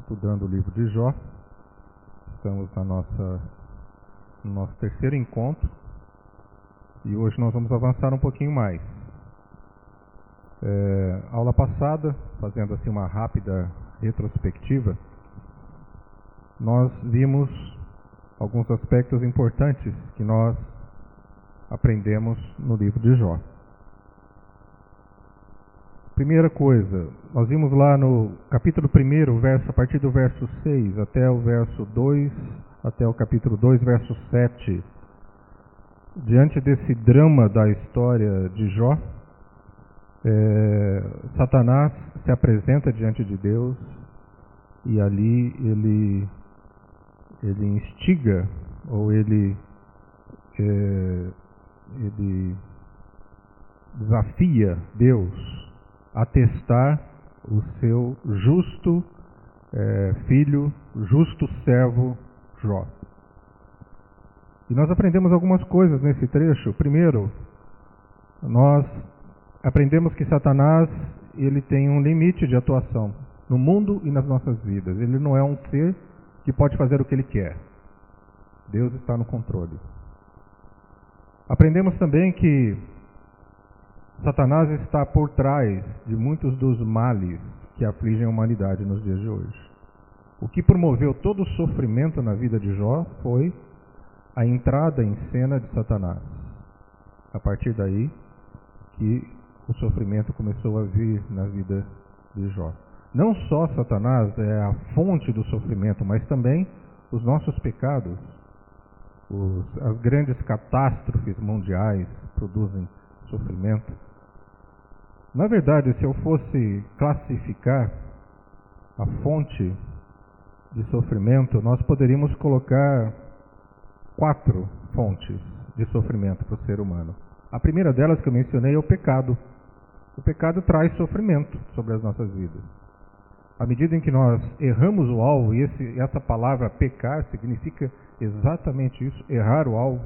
Estudando o livro de Jó. Estamos no nosso terceiro encontro e hoje nós vamos avançar um pouquinho mais. Aula passada, fazendo assim uma rápida retrospectiva, nós vimos alguns aspectos importantes que nós aprendemos no livro de Jó. Primeira coisa, nós vimos lá no capítulo 1, a partir do verso 6 até o verso 2, até o capítulo 2, verso 7, diante desse drama da história de Jó, Satanás se apresenta diante de Deus e ali ele instiga, ou ele desafia Deus a testar o seu justo filho, justo servo Jó. E nós aprendemos algumas coisas nesse trecho. Primeiro, nós aprendemos que Satanás ele tem um limite de atuação no mundo e nas nossas vidas. Ele não é um ser que pode fazer o que ele quer. Deus está no controle. Aprendemos também que Satanás está por trás de muitos dos males que afligem a humanidade nos dias de hoje. O que promoveu todo o sofrimento na vida de Jó foi a entrada em cena de Satanás. A partir daí que o sofrimento começou a vir na vida de Jó. Não só Satanás é a fonte do sofrimento, mas também os nossos pecados. As grandes catástrofes mundiais produzem sofrimento. Na verdade, se eu fosse classificar a fonte de sofrimento, nós poderíamos colocar 4 fontes de sofrimento para o ser humano. A primeira delas que eu mencionei é o pecado. O pecado traz sofrimento sobre as nossas vidas. À medida em que nós erramos o alvo, e essa palavra pecar significa exatamente isso, errar o alvo.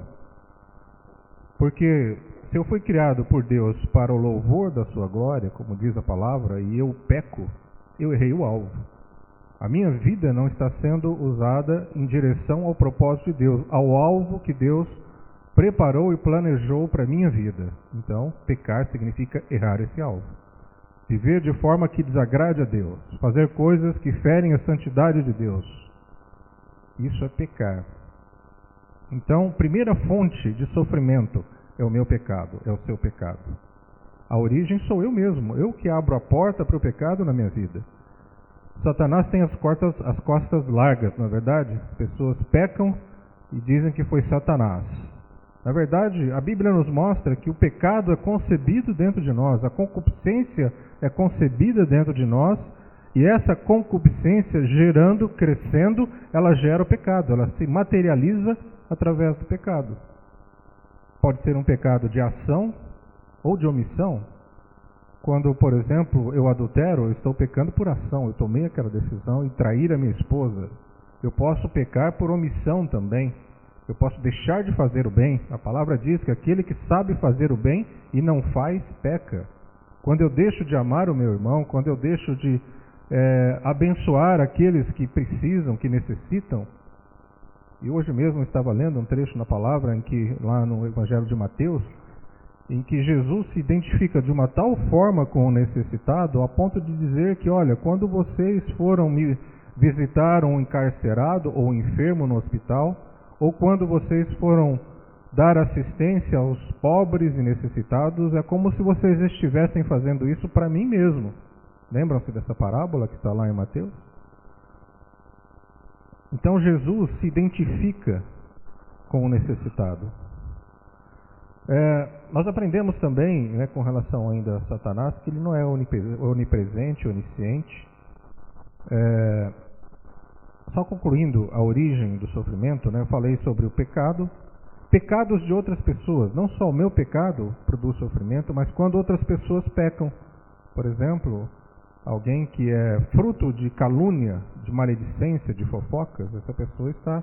Porque se eu fui criado por Deus para o louvor da sua glória, como diz a palavra, e eu peco, eu errei o alvo. A minha vida não está sendo usada em direção ao propósito de Deus, ao alvo que Deus preparou e planejou para a minha vida. Então, pecar significa errar esse alvo. Viver de forma que desagrade a Deus, fazer coisas que ferem a santidade de Deus. Isso é pecar. Então, primeira fonte de sofrimento é o meu pecado, é o seu pecado. A origem sou eu mesmo, eu que abro a porta para o pecado na minha vida. Satanás tem as costas largas, não é verdade? As pessoas pecam e dizem que foi Satanás. Na verdade, a Bíblia nos mostra que o pecado é concebido dentro de nós, a concupiscência é concebida dentro de nós, e essa concupiscência gerando, crescendo, ela gera o pecado, ela se materializa através do pecado. Pode ser um pecado de ação ou de omissão. Quando, por exemplo, eu adultero, eu estou pecando por ação. Eu tomei aquela decisão e trair a minha esposa. Eu posso pecar por omissão também. Eu posso deixar de fazer o bem. A palavra diz que aquele que sabe fazer o bem e não faz, peca. Quando eu deixo de amar o meu irmão, quando eu deixo de abençoar aqueles que precisam, que necessitam. E hoje mesmo eu estava lendo um trecho na palavra, lá no Evangelho de Mateus, em que Jesus se identifica de uma tal forma com o necessitado, a ponto de dizer que, olha, quando vocês foram me visitar um encarcerado ou enfermo no hospital, ou quando vocês foram dar assistência aos pobres e necessitados, é como se vocês estivessem fazendo isso para mim mesmo. Lembram-se dessa parábola que está lá em Mateus? Então Jesus se identifica com o necessitado. Nós aprendemos também, com relação ainda a Satanás, que ele não é onipresente, onisciente. Só concluindo a origem do sofrimento, eu falei sobre o pecado, pecados de outras pessoas. Não só o meu pecado produz sofrimento, mas quando outras pessoas pecam. Por exemplo, alguém que é fruto de calúnia, de maledicência, de fofocas, essa pessoa está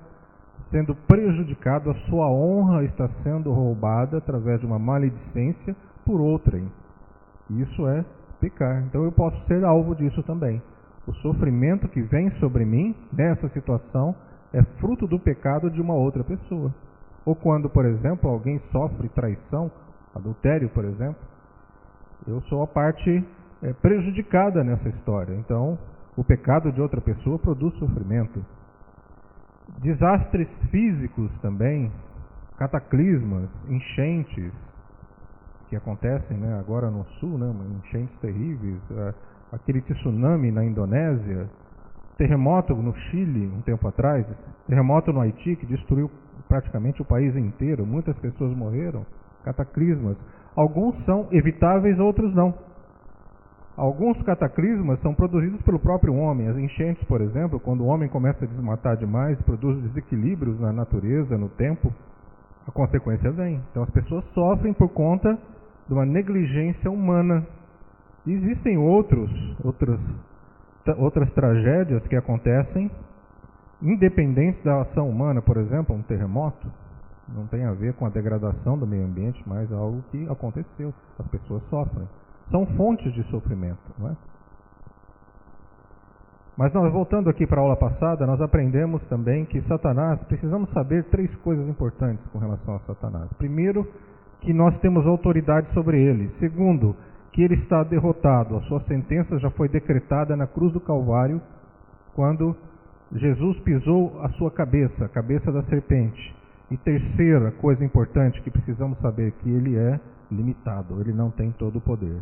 sendo prejudicada, a sua honra está sendo roubada através de uma maledicência por outrem. Isso é pecar. Então eu posso ser alvo disso também. O sofrimento que vem sobre mim nessa situação é fruto do pecado de uma outra pessoa. Ou quando, por exemplo, alguém sofre traição, adultério, por exemplo, eu sou a parte prejudicada nessa história. Então, o pecado de outra pessoa produz sofrimento. Desastres físicos também, cataclismas, enchentes, que acontecem, né, agora no sul, né, enchentes terríveis, aquele tsunami na Indonésia, terremoto no Chile um tempo atrás, terremoto no Haiti que destruiu praticamente o país inteiro, muitas pessoas morreram, cataclismas. Alguns são evitáveis, outros não. Alguns cataclismas são produzidos pelo próprio homem. As enchentes, por exemplo, quando o homem começa a desmatar demais, produz desequilíbrios na natureza, no tempo, a consequência vem. Então as pessoas sofrem por conta de uma negligência humana. E existem outras tragédias que acontecem independentes da ação humana. Por exemplo, um terremoto não tem a ver com a degradação do meio ambiente, mas algo que aconteceu. As pessoas sofrem. São fontes de sofrimento, não é? Mas nós, voltando aqui para a aula passada, nós aprendemos também que Satanás, precisamos saber 3 coisas importantes com relação a Satanás. Primeiro, que nós temos autoridade sobre ele. Segundo, que ele está derrotado. A sua sentença já foi decretada na cruz do Calvário, quando Jesus pisou a sua cabeça, a cabeça da serpente. E terceira coisa importante que precisamos saber, que ele é limitado, ele não tem todo o poder.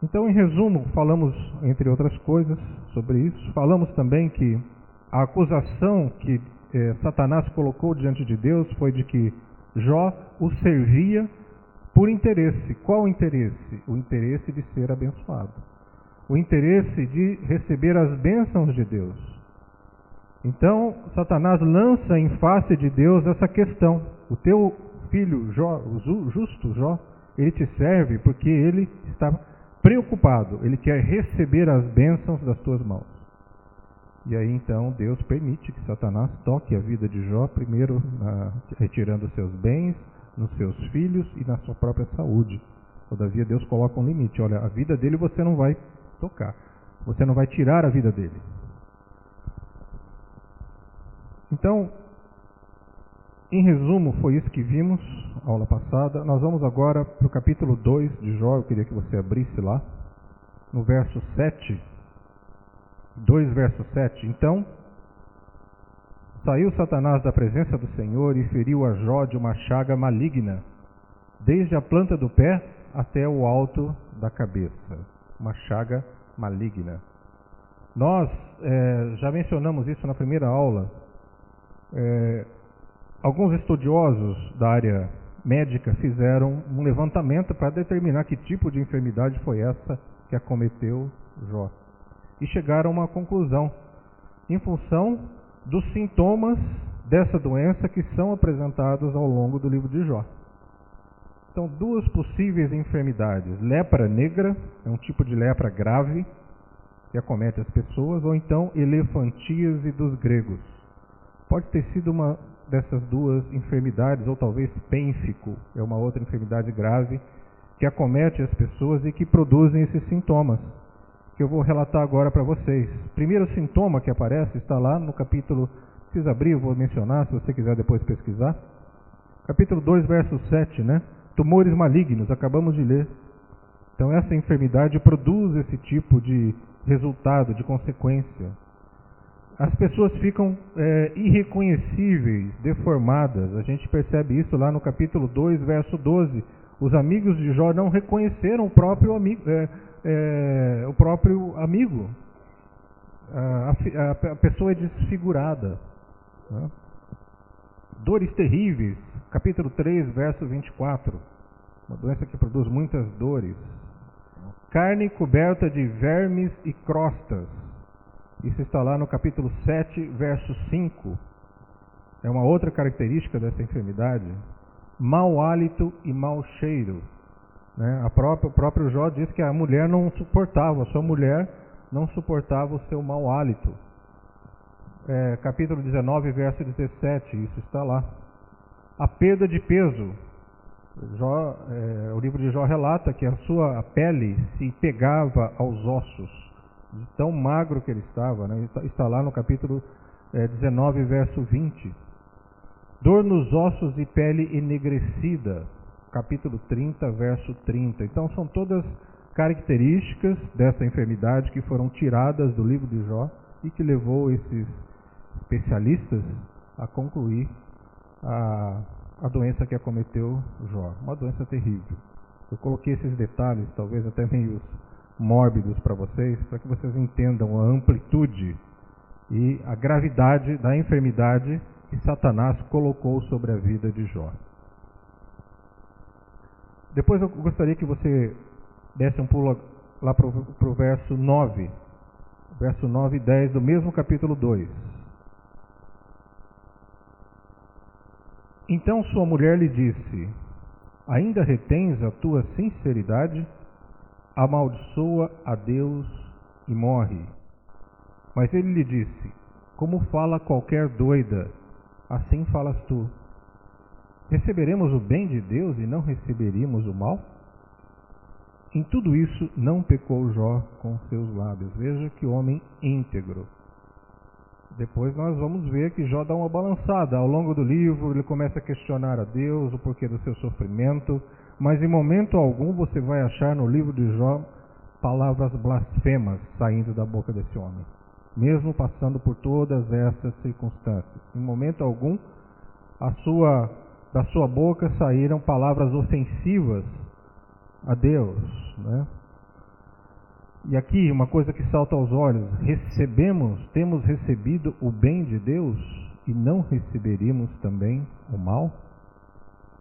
Então, em resumo, falamos, entre outras coisas, sobre isso. Falamos também que a acusação que Satanás colocou diante de Deus foi de que Jó o servia por interesse. Qual interesse? O interesse de ser abençoado. O interesse de receber as bênçãos de Deus. Então, Satanás lança em face de Deus essa questão. O teu filho Jó, o justo Jó, ele te serve porque ele está preocupado, ele quer receber as bênçãos das tuas mãos. E aí então Deus permite que Satanás toque a vida de Jó, primeiro retirando seus bens, nos seus filhos e na sua própria saúde. Todavia Deus coloca um limite, olha, a vida dele você não vai tocar, você não vai tirar a vida dele. Então, em resumo, foi isso que vimos na aula passada. Nós vamos agora para o capítulo 2 de Jó. Eu queria que você abrisse lá, no verso 7. 2 verso 7. Então, saiu Satanás da presença do Senhor e feriu a Jó de uma chaga maligna, desde a planta do pé até o alto da cabeça. Uma chaga maligna. Nós já mencionamos isso na primeira aula. Alguns estudiosos da área médica fizeram um levantamento para determinar que tipo de enfermidade foi essa que acometeu Jó. E chegaram a uma conclusão, em função dos sintomas dessa doença que são apresentados ao longo do livro de Jó. Então, 2 possíveis enfermidades. Lepra negra, é um tipo de lepra grave que acomete as pessoas, ou então elefantíase dos gregos. Pode ter sido uma dessas 2 enfermidades, ou talvez pênfico, é uma outra enfermidade grave que acomete as pessoas e que produzem esses sintomas, que eu vou relatar agora para vocês. Primeiro sintoma que aparece está lá no capítulo, precisa abrir, eu vou mencionar, se você quiser depois pesquisar. Capítulo 2, verso 7, né? Tumores malignos, acabamos de ler. Então essa enfermidade produz esse tipo de resultado, de consequência. As pessoas ficam irreconhecíveis, deformadas. A gente percebe isso lá no capítulo 2, verso 12. Os amigos de Jó não reconheceram o próprio amigo. A pessoa é desfigurada. Né? Dores terríveis. Capítulo 3, verso 24. Uma doença que produz muitas dores. Carne coberta de vermes e crostas. Isso está lá no capítulo 7, verso 5. É uma outra característica dessa enfermidade. Mau hálito e mau cheiro. Né? O próprio Jó diz que a mulher não suportava, a sua mulher não suportava o seu mau hálito. Capítulo 19, verso 17, isso está lá. A perda de peso. O livro de Jó relata que a sua pele se pegava aos ossos. de tão magro que ele estava, né? Está lá no capítulo 19, verso 20. Dor nos ossos e pele enegrecida, capítulo 30, verso 30. Então são todas características dessa enfermidade que foram tiradas do livro de Jó e que levou esses especialistas a concluir a doença que acometeu Jó, uma doença terrível. Eu coloquei esses detalhes, talvez até meio mórbidos para vocês, para que vocês entendam a amplitude e a gravidade da enfermidade que Satanás colocou sobre a vida de Jó. Depois eu gostaria que você desse um pulo lá para o verso 9. Verso 9 e 10 do mesmo capítulo 2. Então sua mulher lhe disse: ainda retens a tua sinceridade? Amaldiçoa a Deus e morre. Mas ele lhe disse: como fala qualquer doida, assim falas tu. Receberemos o bem de Deus e não receberíamos o mal? Em tudo isso não pecou Jó com seus lábios. Veja que homem íntegro. Depois nós vamos ver que Jó dá uma balançada. Ao longo do livro ele começa a questionar a Deus, o porquê do seu sofrimento, mas em momento algum você vai achar no livro de Jó palavras blasfemas saindo da boca desse homem, mesmo passando por todas essas circunstâncias. Em momento algum da sua boca saíram palavras ofensivas a Deus, né? E aqui uma coisa que salta aos olhos: temos recebido o bem de Deus e não receberíamos também o mal?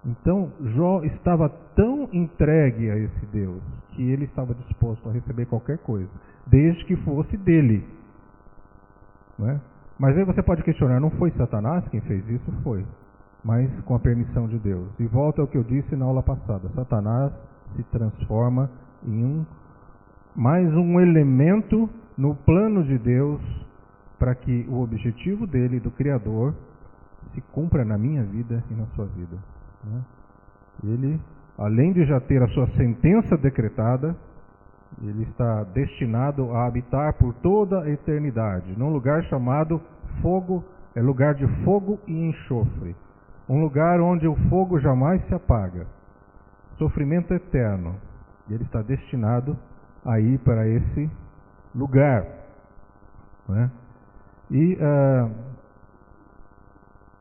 Então Jó estava tão entregue a esse Deus que ele estava disposto a receber qualquer coisa, desde que fosse dele, né? Mas aí você pode questionar: não foi Satanás quem fez isso? Foi, mas com a permissão de Deus. E volta ao que eu disse na aula passada: Satanás se transforma em mais um elemento no plano de Deus para que o objetivo dele, do Criador, se cumpra na minha vida e na sua vida, né? Ele, além de já ter a sua sentença decretada, ele está destinado a habitar por toda a eternidade num lugar chamado fogo, lugar de fogo e enxofre, um lugar onde o fogo jamais se apaga, sofrimento eterno. E ele está destinado a ir para esse lugar, né? E,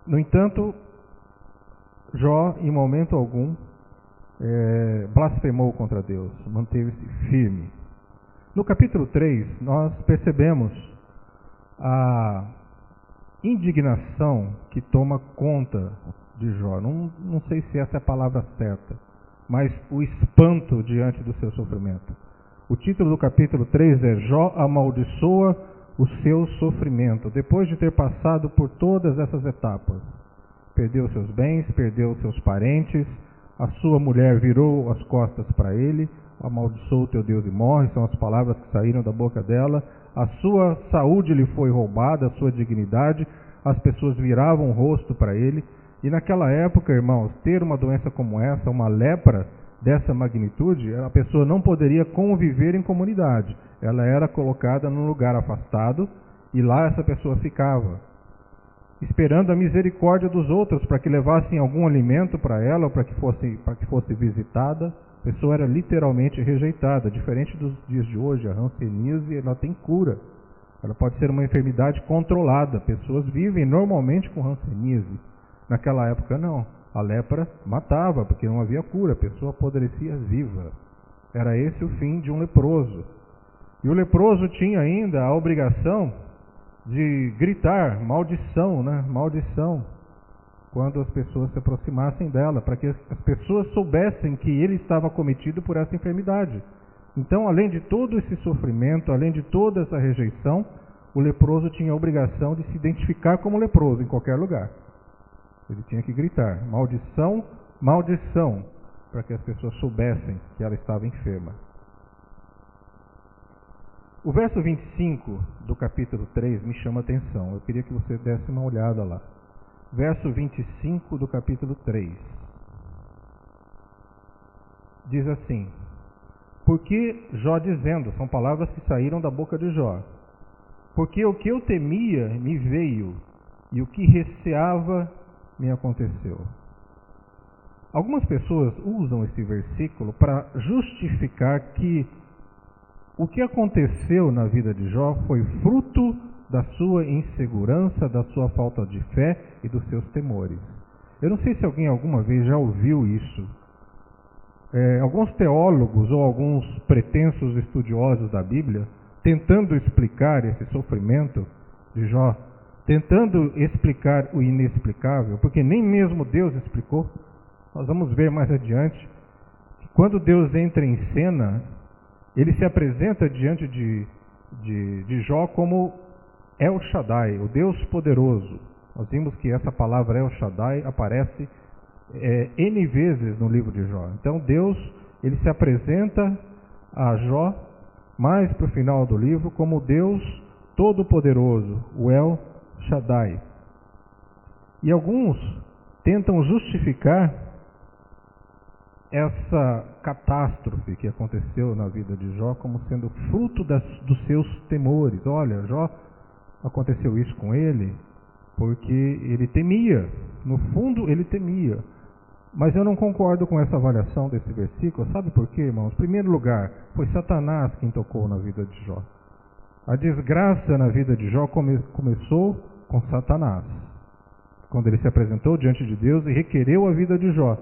no entanto, Jó, em momento algum, blasfemou contra Deus, manteve-se firme. No capítulo 3, nós percebemos a indignação que toma conta de Jó. Não sei se essa é a palavra certa, mas o espanto diante do seu sofrimento. O título do capítulo 3 é Jó amaldiçoa o seu sofrimento, depois de ter passado por todas essas etapas. Perdeu seus bens, perdeu seus parentes, a sua mulher virou as costas para ele, amaldiçoa o teu Deus e morre, são as palavras que saíram da boca dela. A sua saúde lhe foi roubada, a sua dignidade, as pessoas viravam o rosto para ele. E naquela época, irmãos, ter uma doença como essa, uma lepra dessa magnitude, a pessoa não poderia conviver em comunidade. Ela era colocada num lugar afastado e lá essa pessoa ficava, esperando a misericórdia dos outros para que levassem algum alimento para ela ou para que fosse visitada. A pessoa era literalmente rejeitada. Diferente dos dias de hoje, a hanseníase ela tem cura. Ela pode ser uma enfermidade controlada. Pessoas vivem normalmente com hanseníase. Naquela época não. A lepra matava, porque não havia cura, a pessoa apodrecia viva. Era esse o fim de um leproso. E o leproso tinha ainda a obrigação de gritar maldição, né? Maldição, quando as pessoas se aproximassem dela, para que as pessoas soubessem que ele estava cometido por essa enfermidade. Então, além de todo esse sofrimento, além de toda essa rejeição, o leproso tinha a obrigação de se identificar como leproso em qualquer lugar. Ele tinha que gritar maldição, maldição, para que as pessoas soubessem que ela estava enferma. O verso 25 do capítulo 3 me chama a atenção. Eu queria que você desse uma olhada lá. Verso 25 do capítulo 3. Diz assim: Porque Jó dizendo, são palavras que saíram da boca de Jó. Porque o que eu temia me veio, e o que receava me aconteceu. Algumas pessoas usam esse versículo para justificar que o que aconteceu na vida de Jó foi fruto da sua insegurança, da sua falta de fé e dos seus temores. Eu não sei se alguém alguma vez já ouviu isso. Alguns teólogos ou alguns pretensos estudiosos da Bíblia, tentando explicar esse sofrimento de Jó, tentando explicar o inexplicável, porque nem mesmo Deus explicou. Nós vamos ver mais adiante que quando Deus entra em cena, ele se apresenta diante de Jó como El Shaddai, o Deus poderoso. Nós vimos que essa palavra El Shaddai aparece N vezes no livro de Jó. Então Deus, ele se apresenta a Jó mais para o final do livro como Deus Todo-Poderoso, o El Shaddai. E alguns tentam justificar essa catástrofe que aconteceu na vida de Jó como sendo fruto dos seus temores. Olha, Jó, aconteceu isso com ele porque ele temia, no fundo ele temia. Mas eu não concordo com essa avaliação desse versículo. Sabe por quê, irmãos? Em primeiro lugar, foi Satanás quem tocou na vida de Jó. A desgraça na vida de Jó começou com Satanás, quando ele se apresentou diante de Deus e requereu a vida de Jó.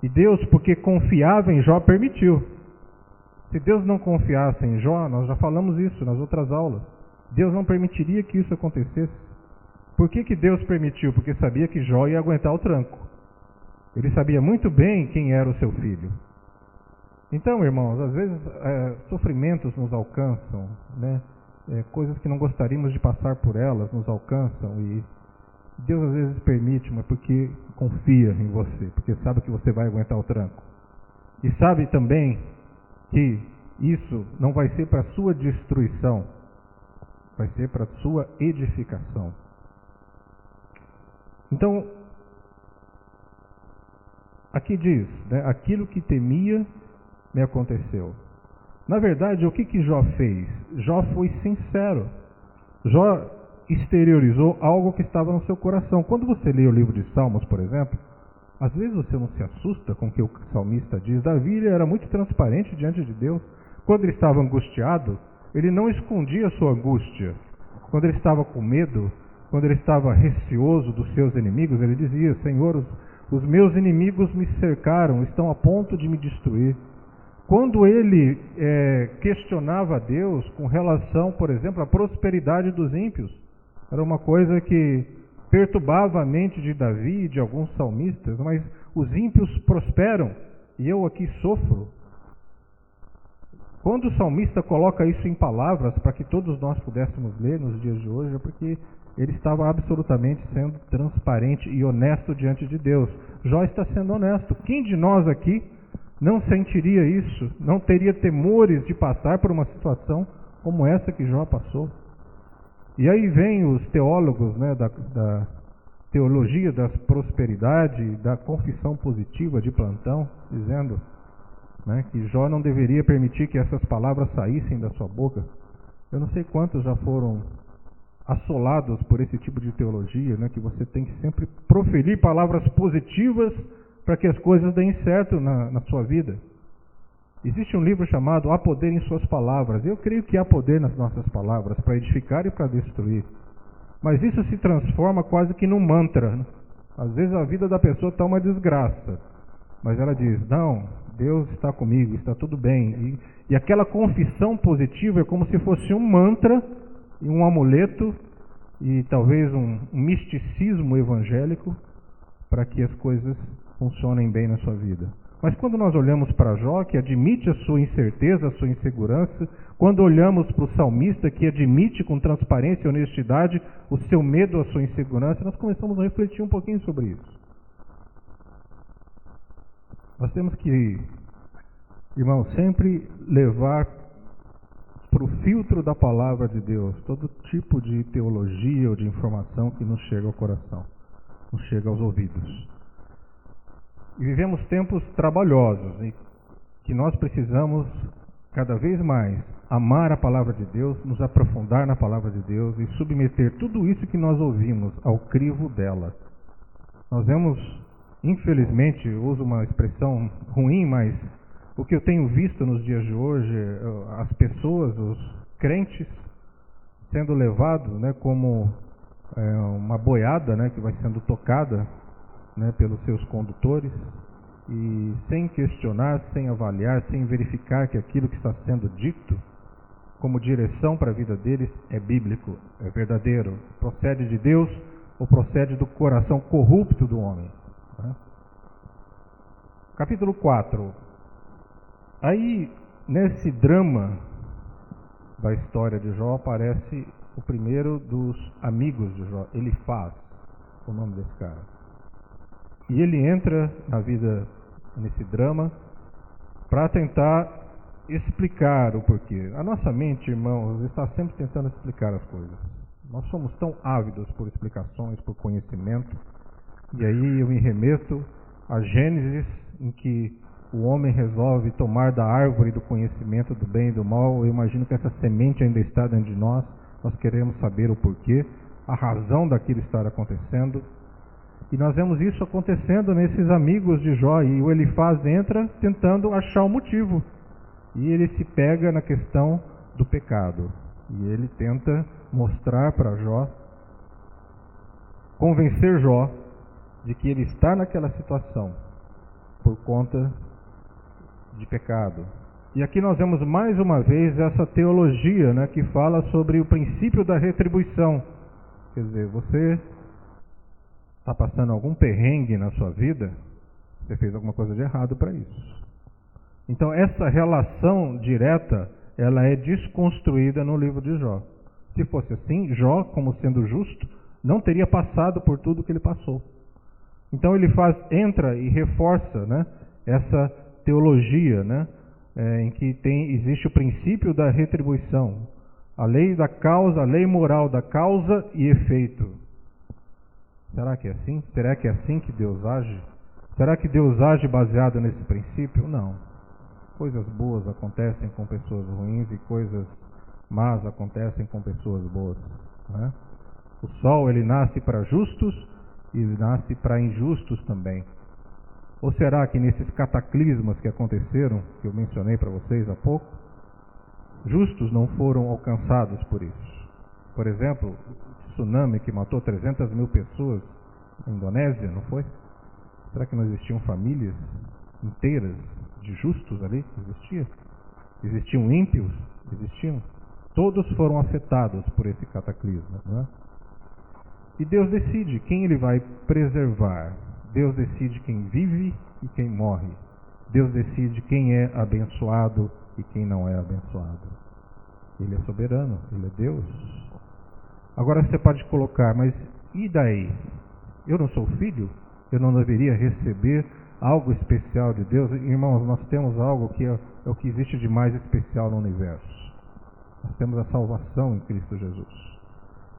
E Deus, porque confiava em Jó, permitiu. Se Deus não confiasse em Jó, nós já falamos isso nas outras aulas, Deus não permitiria que isso acontecesse. Por que Deus permitiu? Porque sabia que Jó ia aguentar o tranco. Ele sabia muito bem quem era o seu filho. Então, irmãos, às vezes sofrimentos nos alcançam, né? Coisas que não gostaríamos de passar por elas nos alcançam, e Deus às vezes permite, mas porque confia em você, porque sabe que você vai aguentar o tranco. E sabe também que isso não vai ser para sua destruição, vai ser para sua edificação. Então, aqui diz, né, aquilo que temia me aconteceu. Na verdade, o que Jó fez? Jó foi sincero. Jó exteriorizou algo que estava no seu coração. Quando você lê o livro de Salmos, por exemplo, às vezes você não se assusta com o que o salmista diz. Davi, ele era muito transparente diante de Deus. Quando ele estava angustiado, ele não escondia a sua angústia. Quando ele estava com medo, quando ele estava receoso dos seus inimigos, ele dizia: Senhor, os meus inimigos me cercaram, estão a ponto de me destruir. Quando ele questionava a Deus com relação, por exemplo, à prosperidade dos ímpios, era uma coisa que perturbava a mente de Davi e de alguns salmistas. Mas os ímpios prosperam e eu aqui sofro. Quando o salmista coloca isso em palavras para que todos nós pudéssemos ler nos dias de hoje, é porque ele estava absolutamente sendo transparente e honesto diante de Deus. Jó está sendo honesto. Quem de nós aqui não sentiria isso, não teria temores de passar por uma situação como essa que Jó passou? E aí vem os teólogos, né, da teologia da prosperidade, da confissão positiva de plantão, dizendo, né, que Jó não deveria permitir que essas palavras saíssem da sua boca. Eu não sei quantos já foram assolados por esse tipo de teologia, né, que você tem que sempre proferir palavras positivas para que as coisas deem certo na sua vida. Existe um livro chamado Há Poder em Suas Palavras. Eu creio que há poder nas nossas palavras para edificar e para destruir. Mas isso se transforma quase que num mantra, né? Às vezes a vida da pessoa está uma desgraça, mas ela diz: não, Deus está comigo, está tudo bem. E aquela confissão positiva é como se fosse um mantra e um amuleto e talvez um misticismo evangélico para que as coisas funcionem bem na sua vida. Mas quando nós olhamos para Jó, que admite a sua incerteza, a sua insegurança, quando olhamos para o salmista, que admite com transparência e honestidade o seu medo, a sua insegurança, nós começamos a refletir um pouquinho sobre isso. Nós temos que, irmão, sempre levar para o filtro da palavra de Deus todo tipo de teologia ou de informação que nos chega ao coração, nos chega aos ouvidos. E vivemos tempos trabalhosos e que nós precisamos cada vez mais amar a palavra de Deus, nos aprofundar na palavra de Deus e submeter tudo isso que nós ouvimos ao crivo dela. Nós vemos, infelizmente, eu uso uma expressão ruim, mas o que eu tenho visto nos dias de hoje, as pessoas, os crentes, sendo levados, né, como uma boiada, né, que vai sendo tocada, né, pelos seus condutores, e sem questionar, sem avaliar, sem verificar que aquilo que está sendo dito como direção para a vida deles é bíblico, é verdadeiro, procede de Deus ou procede do coração corrupto do homem. Né? Capítulo 4. Aí, nesse drama da história de Jó, aparece o primeiro dos amigos de Jó, Elifaz, o nome desse cara. E ele entra na vida, nesse drama, para tentar explicar o porquê. A nossa mente, irmãos, está sempre tentando explicar as coisas. Nós somos tão ávidos por explicações, por conhecimento. E aí eu me remeto a Gênesis, em que o homem resolve tomar da árvore do conhecimento do bem e do mal. Eu imagino que essa semente ainda está dentro de nós. Nós queremos saber o porquê, a razão daquilo estar acontecendo. E nós vemos isso acontecendo nesses amigos de Jó, e o Elifaz entra tentando achar o motivo. E ele se pega na questão do pecado. E ele tenta mostrar para Jó, convencer Jó de que ele está naquela situação por conta de pecado. E aqui nós vemos mais uma vez essa teologia, né, que fala sobre o princípio da retribuição. Quer dizer, você está passando algum perrengue na sua vida, você fez alguma coisa de errado para isso. Então essa relação direta, ela é desconstruída no livro de Jó. Se fosse assim, Jó, como sendo justo, não teria passado por tudo que ele passou. Então ele entra e reforça, né, essa teologia, né, em que existe o princípio da retribuição, a lei da causa, a lei moral da causa e efeito. Será que é assim? Será que é assim que Deus age? Será que Deus age baseado nesse princípio? Não. Coisas boas acontecem com pessoas ruins e coisas más acontecem com pessoas boas. Né? O sol, ele nasce para justos e nasce para injustos também. Ou será que nesses cataclismas que aconteceram, que eu mencionei para vocês há pouco, justos não foram alcançados por isso? Por exemplo, o tsunami que matou 300 mil pessoas na Indonésia, não foi? Será que não existiam famílias inteiras de justos ali? Existiam ímpios? Existiam. Todos foram afetados por esse cataclisma. Né? E Deus decide quem Ele vai preservar. Deus decide quem vive e quem morre. Deus decide quem é abençoado e quem não é abençoado. Ele é soberano, Ele é Deus. Agora você pode colocar, mas e daí? Eu não sou filho? Eu não deveria receber algo especial de Deus? Irmãos, nós temos algo que é o que existe de mais especial no universo. Nós temos a salvação em Cristo Jesus.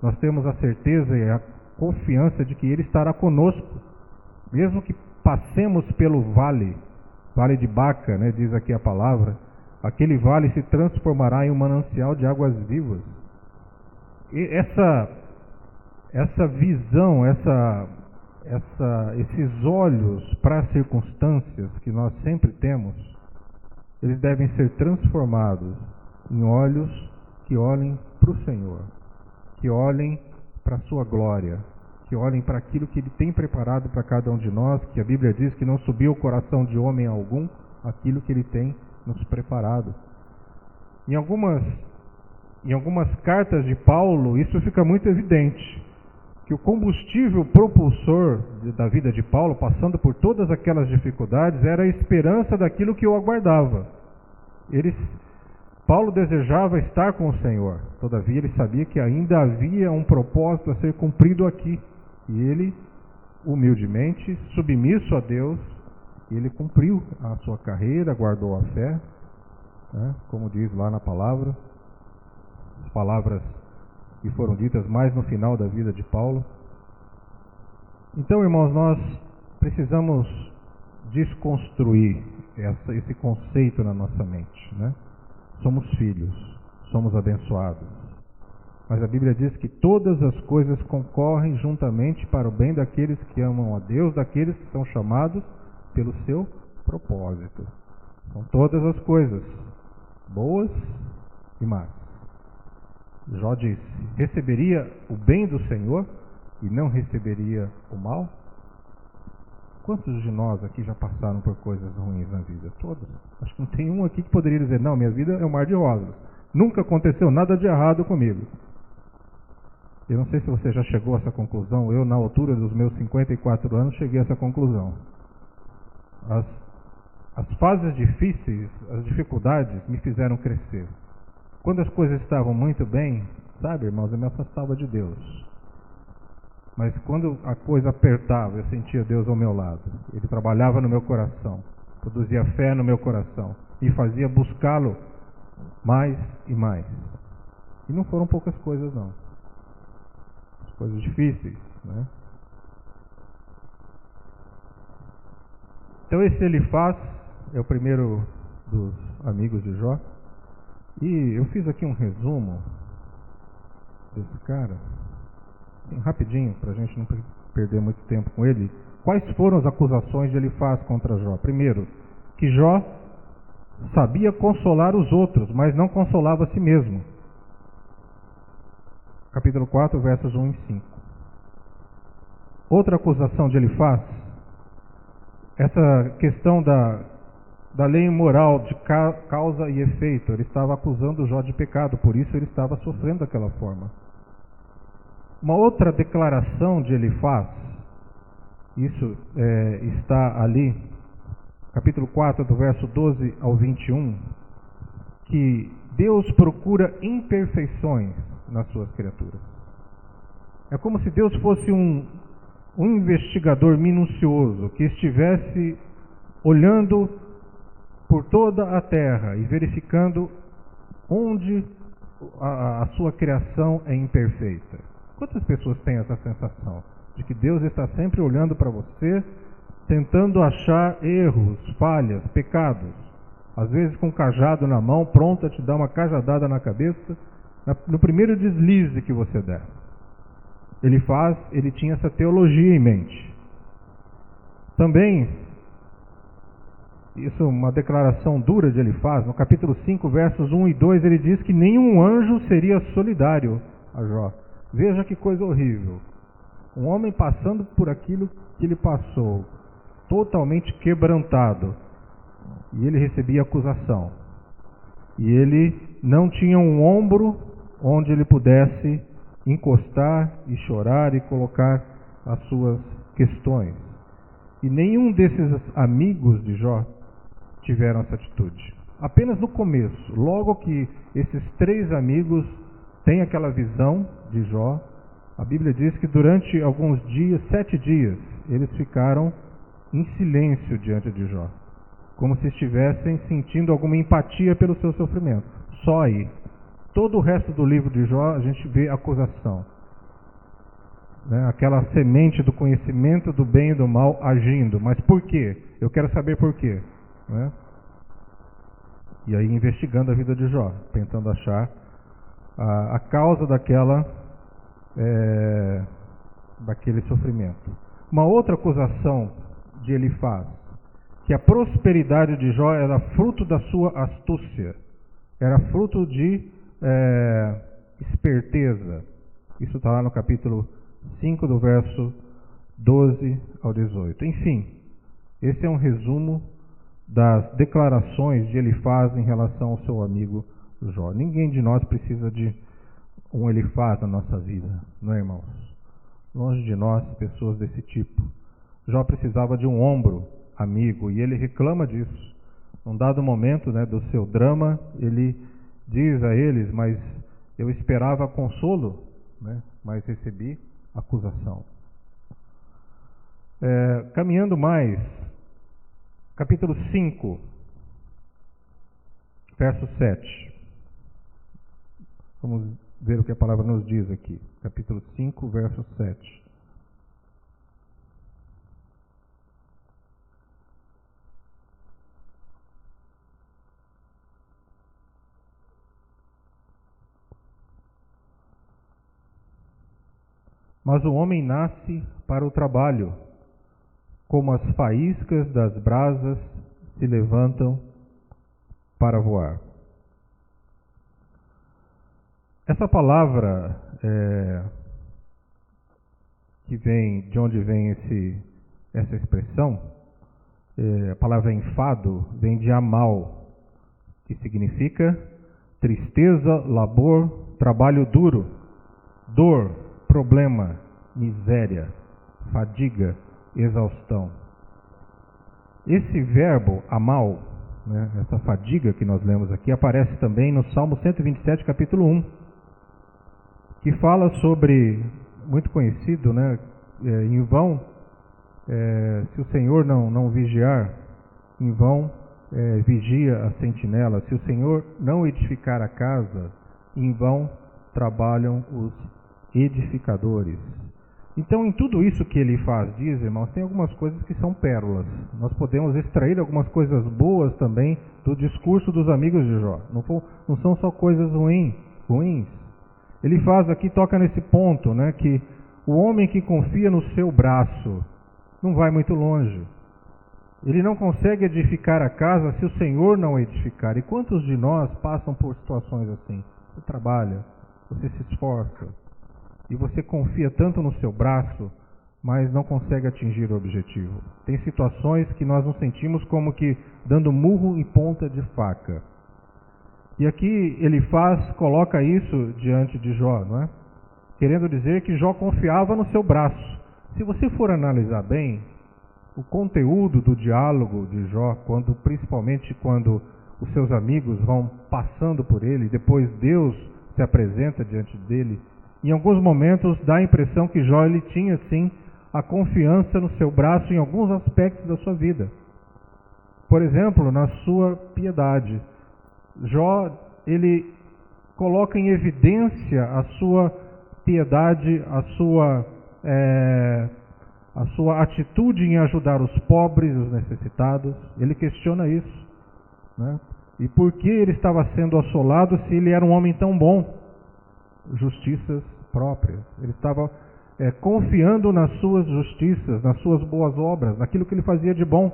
Nós temos a certeza e a confiança de que Ele estará conosco. Mesmo que passemos pelo vale de Baca, né, diz aqui a palavra, aquele vale se transformará em um manancial de águas vivas. E essa visão, esses olhos para as circunstâncias que nós sempre temos, eles devem ser transformados em olhos que olhem para o Senhor, que olhem para a sua glória, que olhem para aquilo que Ele tem preparado para cada um de nós, que a Bíblia diz que não subiu ao coração de homem algum aquilo que Ele tem nos preparado. Em algumas cartas de Paulo, isso fica muito evidente, que o combustível propulsor da vida de Paulo, passando por todas aquelas dificuldades, era a esperança daquilo que o aguardava. Paulo desejava estar com o Senhor, todavia ele sabia que ainda havia um propósito a ser cumprido aqui. E ele, humildemente, submisso a Deus, ele cumpriu a sua carreira, guardou a fé, né, como diz lá na palavra, as palavras que foram ditas mais no final da vida de Paulo. Então, irmãos, nós precisamos desconstruir esse conceito na nossa mente, né? somos filhos, somos abençoados. Mas a Bíblia diz que todas as coisas concorrem juntamente para o bem daqueles que amam a Deus, daqueles que são chamados pelo seu propósito. São todas as coisas, boas e más. Jó disse: receberia o bem do Senhor e não receberia o mal? Quantos de nós aqui já passaram por coisas ruins na vida? Todos. Acho que não tem um aqui que poderia dizer: não, minha vida é um mar de rosas. Nunca aconteceu nada de errado comigo. Eu não sei se você já chegou a essa conclusão. Eu, na altura dos meus 54 anos, cheguei a essa conclusão. As fases difíceis, as dificuldades me fizeram crescer. Quando as coisas estavam muito bem, sabe, irmãos, eu me afastava de Deus. Mas quando a coisa apertava, eu sentia Deus ao meu lado. Ele trabalhava no meu coração, produzia fé no meu coração, e fazia buscá-lo mais e mais. E não foram poucas coisas, não. As coisas difíceis, né? Então esse Elifaz é o primeiro dos amigos de Jó. E eu fiz aqui um resumo desse cara, bem rapidinho, para a gente não perder muito tempo com ele. Quais foram as acusações de Elifaz contra Jó? Primeiro, que Jó sabia consolar os outros, mas não consolava a si mesmo. Capítulo 4, versos 1 e 5. Outra acusação de Elifaz, essa questão da lei moral de causa e efeito. Ele estava acusando Jó de pecado, por isso ele estava sofrendo daquela forma. Uma outra declaração de Elifaz, isso está ali, capítulo 4, do verso 12 ao 21, que Deus procura imperfeições nas suas criaturas. É como se Deus fosse um investigador minucioso que estivesse olhando por toda a terra e verificando onde a sua criação é imperfeita. Quantas pessoas têm essa sensação de que Deus está sempre olhando para você, tentando achar erros, falhas, pecados, às vezes com um cajado na mão, pronto a te dar uma cajadada na cabeça no primeiro deslize que você der? Ele tinha essa teologia em mente. Também, isso é uma declaração dura de Elifaz, no capítulo 5, versos 1 e 2, ele diz que nenhum anjo seria solidário a Jó. Veja que coisa horrível. Um homem passando por aquilo que ele passou, totalmente quebrantado, e ele recebia acusação. E ele não tinha um ombro onde ele pudesse encostar e chorar e colocar as suas questões. E nenhum desses amigos de Jó tiveram essa atitude. Apenas no começo, logo que esses 3 amigos têm aquela visão de Jó, a Bíblia diz que durante alguns dias, 7 dias, eles ficaram em silêncio diante de Jó, como se estivessem sentindo alguma empatia pelo seu sofrimento. Só aí. Todo o resto do livro de Jó a gente vê acusação, né? Aquela semente do conhecimento do bem e do mal agindo. Mas por quê? Eu quero saber por quê, né? E aí investigando a vida de Jó, tentando achar a causa daquele sofrimento. Uma outra acusação de Elifaz, que a prosperidade de Jó era fruto da sua astúcia, era fruto de esperteza. Isso está lá no capítulo 5, do verso 12 ao 18. Enfim, esse é um resumo das declarações de Elifaz em relação ao seu amigo Jó. Ninguém de nós precisa de um Elifaz na nossa vida, não é, irmãos? Longe de nós, pessoas desse tipo. Jó precisava de um ombro amigo, e ele reclama disso. Num dado momento, né, do seu drama, ele diz a eles: mas eu esperava consolo, né, mas recebi acusação. Caminhando mais, capítulo 5, verso 7. Vamos ver o que a palavra nos diz aqui. Capítulo 5, verso 7. Mas o homem nasce para o trabalho, como as faíscas das brasas se levantam para voar. Essa palavra, de onde vem essa expressão, a palavra enfado, vem de amal, que significa tristeza, labor, trabalho duro, dor, problema, miséria, fadiga, exaustão. Esse verbo, amal, essa fadiga que nós lemos aqui, aparece também no Salmo 127, capítulo 1, que fala sobre, muito conhecido, em vão, se o Senhor não vigiar, em vão vigia a sentinela. Se o Senhor não edificar a casa, em vão trabalham os edificadores. Então, em tudo isso que ele diz, irmãos, tem algumas coisas que são pérolas. Nós podemos extrair algumas coisas boas também do discurso dos amigos de Jó. Não são só coisas ruins. Ele toca nesse ponto, que o homem que confia no seu braço não vai muito longe. Ele não consegue edificar a casa se o Senhor não edificar. E quantos de nós passam por situações assim? Você trabalha, você se esforça, e você confia tanto no seu braço, mas não consegue atingir o objetivo. Tem situações que nós nos sentimos como que dando murro em ponta de faca. E aqui ele coloca isso diante de Jó, não é? Querendo dizer que Jó confiava no seu braço. Se você for analisar bem o conteúdo do diálogo de Jó, principalmente quando os seus amigos vão passando por ele, depois Deus se apresenta diante dele, em alguns momentos dá a impressão que Jó ele tinha sim a confiança no seu braço em alguns aspectos da sua vida. Por exemplo, na sua piedade. Jó ele coloca em evidência a sua piedade, a sua atitude em ajudar os pobres e os necessitados. Ele questiona isso, E por que ele estava sendo assolado se ele era um homem tão bom? Justiças próprias. Ele estava confiando nas suas justiças, nas suas boas obras, naquilo que ele fazia de bom.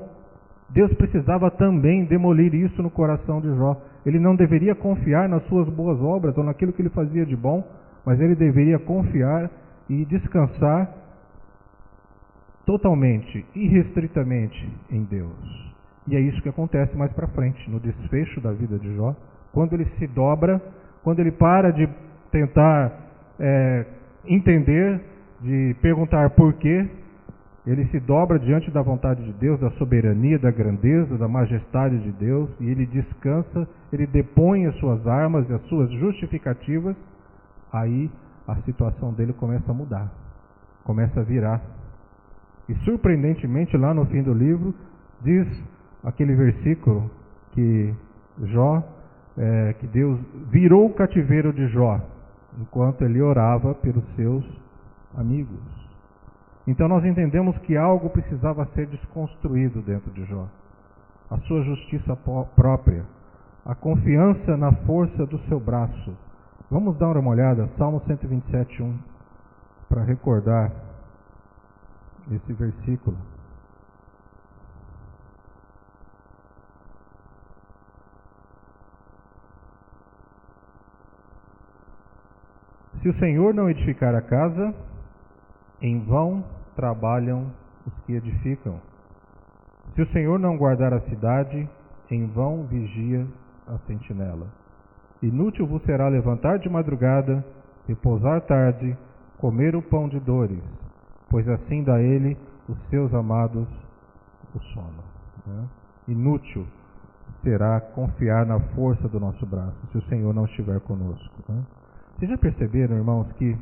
Deus precisava também demolir isso no coração de Jó. Ele não deveria confiar nas suas boas obras ou naquilo que ele fazia de bom, mas ele deveria confiar e descansar totalmente, irrestritamente em Deus. E é isso que acontece mais para frente, no desfecho da vida de Jó, quando ele se dobra, quando ele para de tentar entender, de perguntar por quê, ele se dobra diante da vontade de Deus, da soberania, da grandeza, da majestade de Deus, e ele descansa, ele depõe as suas armas e as suas justificativas. Aí a situação dele começa a mudar, começa a virar. E surpreendentemente, lá no fim do livro, diz aquele versículo que que Deus virou o cativeiro de Jó, enquanto ele orava pelos seus amigos. Então nós entendemos que algo precisava ser desconstruído dentro de Jó. A sua justiça própria, a confiança na força do seu braço. Vamos dar uma olhada, Salmo 127:1, para recordar esse versículo. Se o Senhor não edificar a casa, em vão trabalham os que edificam. Se o Senhor não guardar a cidade, em vão vigia a sentinela. Inútil vos será levantar de madrugada, repousar tarde, comer o pão de dores, pois assim dá ele os seus amados o sono. Inútil será confiar na força do nosso braço, se o Senhor não estiver conosco. Vocês já perceberam, irmãos, que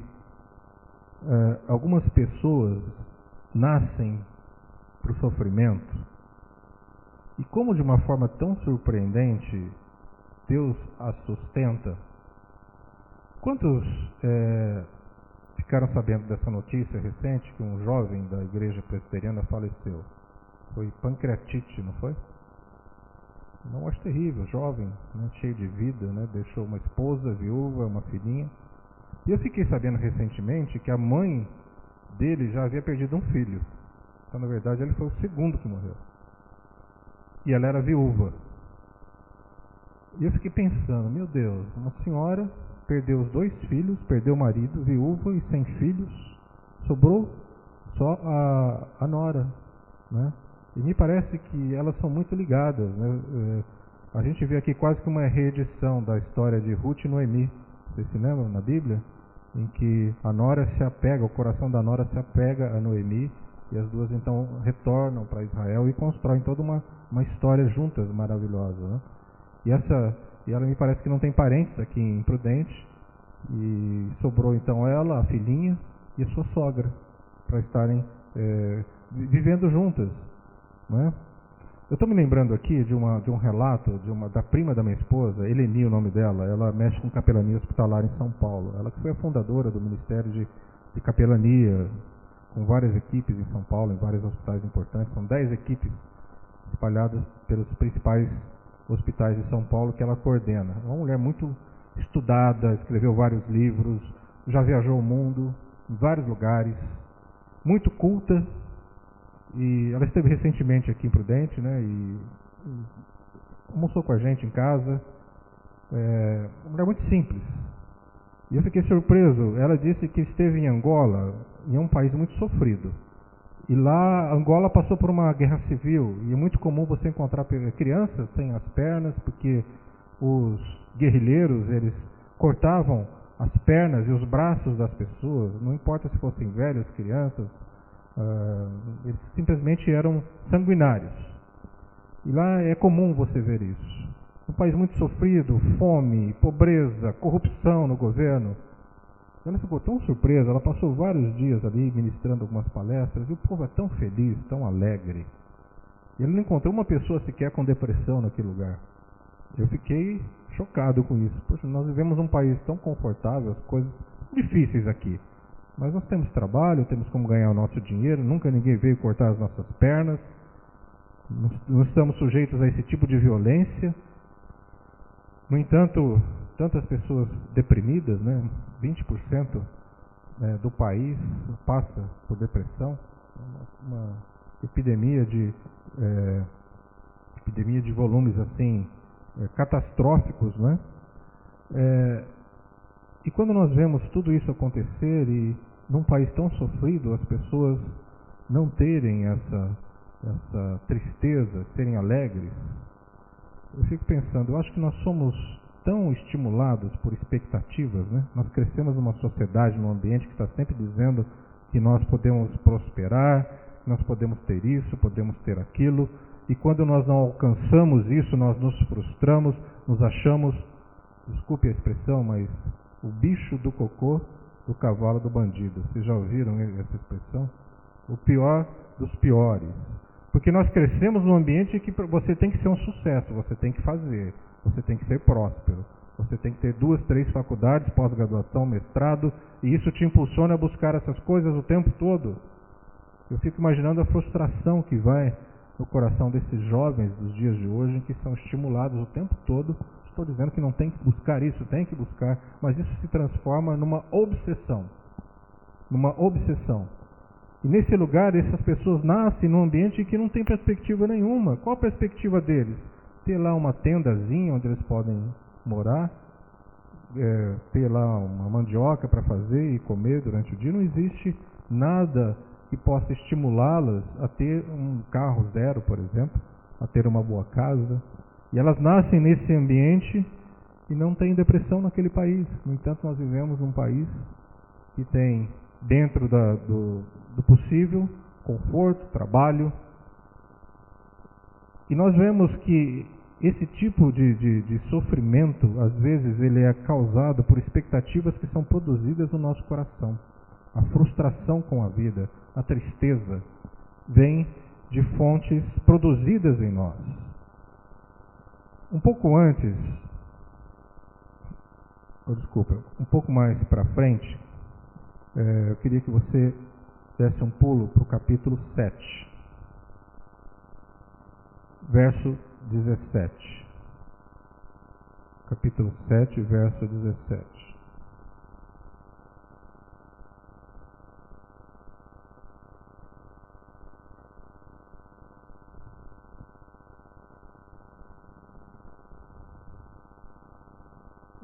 algumas pessoas nascem para o sofrimento, e como de uma forma tão surpreendente Deus as sustenta? Quantos ficaram sabendo dessa notícia recente, que um jovem da igreja presbiteriana faleceu? Foi pancreatite, não foi? Não, acho terrível, jovem, cheio de vida, deixou uma esposa, viúva, uma filhinha. E eu fiquei sabendo recentemente que a mãe dele já havia perdido um filho. Então, na verdade, ele foi o segundo que morreu. E ela era viúva. E eu fiquei pensando, meu Deus, uma senhora perdeu os 2 filhos, perdeu o marido, viúva e sem filhos, sobrou só a nora, né? E me parece que elas são muito ligadas, né? A gente vê aqui quase que uma reedição da história de Ruth e Noemi. Vocês se lembram na Bíblia? Em que a nora se apega, o coração da nora se apega a Noemi, e as duas então retornam para Israel e constroem toda uma história juntas maravilhosa, né? E ela me parece que não tem parentes aqui em Prudente, e sobrou então ela, a filhinha e a sua sogra, para estarem vivendo juntas, né? Eu estou me lembrando aqui de um relato da prima da minha esposa, Eleni, o nome dela. Ela mexe com capelania hospitalar em São Paulo. Ela que foi a fundadora do Ministério de Capelania, com várias equipes em São Paulo, em vários hospitais importantes. São 10 equipes espalhadas pelos principais hospitais de São Paulo que ela coordena. É uma mulher muito estudada, escreveu vários livros, já viajou o mundo, em vários lugares, muito culta. E ela esteve recentemente aqui em Prudente, né, e almoçou com a gente em casa. Uma mulher muito simples. E eu fiquei surpreso. Ela disse que esteve em Angola, e é um país muito sofrido. E lá, Angola passou por uma guerra civil, e é muito comum você encontrar crianças sem as pernas, porque os guerrilheiros, eles cortavam as pernas e os braços das pessoas, não importa se fossem velhos, crianças, eles simplesmente eram sanguinários. E lá é comum você ver isso. Um país muito sofrido, fome, pobreza, corrupção no governo. Ela ficou tão surpresa, ela passou vários dias ali ministrando algumas palestras, e o povo é tão feliz, tão alegre. E ela não encontrou uma pessoa sequer com depressão naquele lugar. Eu fiquei chocado com isso. Poxa, nós vivemos num país tão confortável, as coisas difíceis aqui. Mas nós temos trabalho, temos como ganhar o nosso dinheiro, nunca ninguém veio cortar as nossas pernas, não estamos sujeitos a esse tipo de violência. No entanto, tantas pessoas deprimidas, né? 20% do país passa por depressão, uma epidemia de volumes assim catastróficos, né? E quando nós vemos tudo isso acontecer e num país tão sofrido as pessoas não terem essa tristeza, serem alegres, eu fico pensando, eu acho que nós somos tão estimulados por expectativas, né? Nós crescemos numa sociedade, num ambiente que está sempre dizendo que nós podemos prosperar, que nós podemos ter isso, podemos ter aquilo, e quando nós não alcançamos isso, nós nos frustramos, nos achamos, desculpe a expressão, mas o bicho do cocô do cavalo do bandido. Vocês já ouviram essa expressão? O pior dos piores. Porque nós crescemos num ambiente que você tem que ser um sucesso, você tem que fazer, você tem que ser próspero, você tem que ter 2, 3 faculdades, pós-graduação, mestrado, e isso te impulsiona a buscar essas coisas o tempo todo. Eu fico imaginando a frustração que vai no coração desses jovens dos dias de hoje, que são estimulados o tempo todo. Estou dizendo que não tem que buscar isso, tem que buscar, mas isso se transforma numa obsessão. Numa obsessão. E nesse lugar, essas pessoas nascem num ambiente que não tem perspectiva nenhuma. Qual a perspectiva deles? Ter lá uma tendazinha onde eles podem morar, ter lá uma mandioca para fazer e comer durante o dia. Não existe nada que possa estimulá-las a ter um carro zero, por exemplo, a ter uma boa casa. E elas nascem nesse ambiente e não tem depressão naquele país. No entanto, nós vivemos num país que tem, dentro do possível, conforto, trabalho. E nós vemos que esse tipo de sofrimento, às vezes, ele é causado por expectativas que são produzidas no nosso coração. A frustração com a vida, a tristeza, vem de fontes produzidas em nós. Um pouco mais para frente, eu queria que você desse um pulo para o capítulo 7, verso 17. Capítulo 7, verso 17.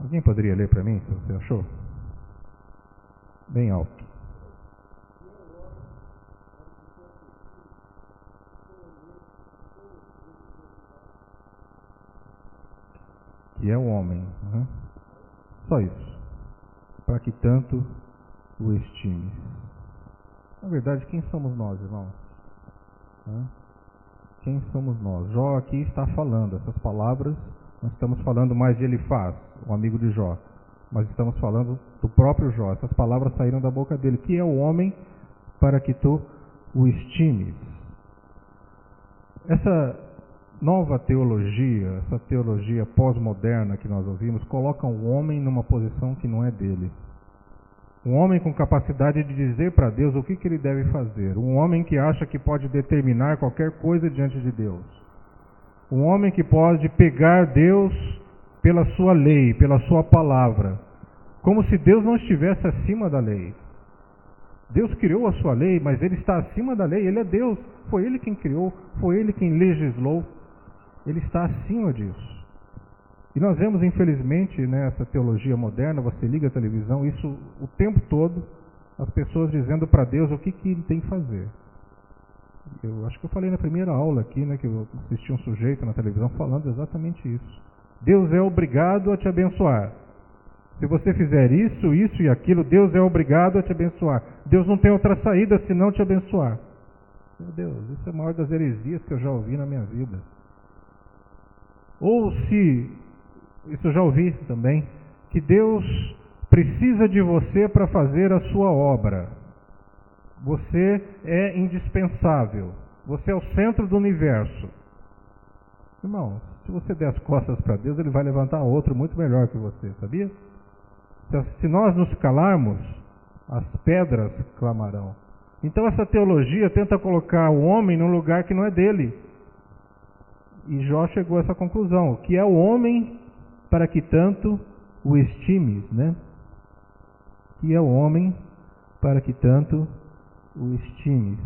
Alguém poderia ler para mim, se você achou? Bem alto. Que é o homem. Uhum. Só isso. Para que tanto o estimes. Na verdade, quem somos nós, irmãos? Quem somos nós? Jó aqui está falando essas palavras. Nós estamos falando mais de Elifaz, um amigo de Jó. Mas estamos falando do próprio Jó. Essas palavras saíram da boca dele. Que é o homem para que tu o estimes. Essa nova teologia, essa teologia pós-moderna que nós ouvimos, coloca o homem numa posição que não é dele. Um homem com capacidade de dizer para Deus o que ele deve fazer. Um homem que acha que pode determinar qualquer coisa diante de Deus. Um homem que pode pegar Deus pela sua lei, pela sua palavra. Como se Deus não estivesse acima da lei. Deus criou a sua lei, mas Ele está acima da lei. Ele é Deus. Foi Ele quem criou, foi Ele quem legislou. Ele está acima disso. E nós vemos, infelizmente, nessa teologia moderna, você liga a televisão, isso o tempo todo, as pessoas dizendo para Deus o que Ele tem que fazer. Eu acho que eu falei na primeira aula aqui, que eu assisti um sujeito na televisão falando exatamente isso. Deus é obrigado a te abençoar. Se você fizer isso, isso e aquilo, Deus é obrigado a te abençoar. Deus não tem outra saída senão te abençoar. Meu Deus, isso é a maior das heresias que eu já ouvi na minha vida. Ou se, isso eu já ouvi também, que Deus precisa de você para fazer a sua obra. Você é indispensável. Você é o centro do universo. Irmão, se você der as costas para Deus, Ele vai levantar outro muito melhor que você, sabia? Se nós nos calarmos, as pedras clamarão. Então essa teologia tenta colocar o homem num lugar que não é dele. E Jó chegou a essa conclusão, que é o homem para que tanto o estimes, Que é o homem para que tanto o estimes.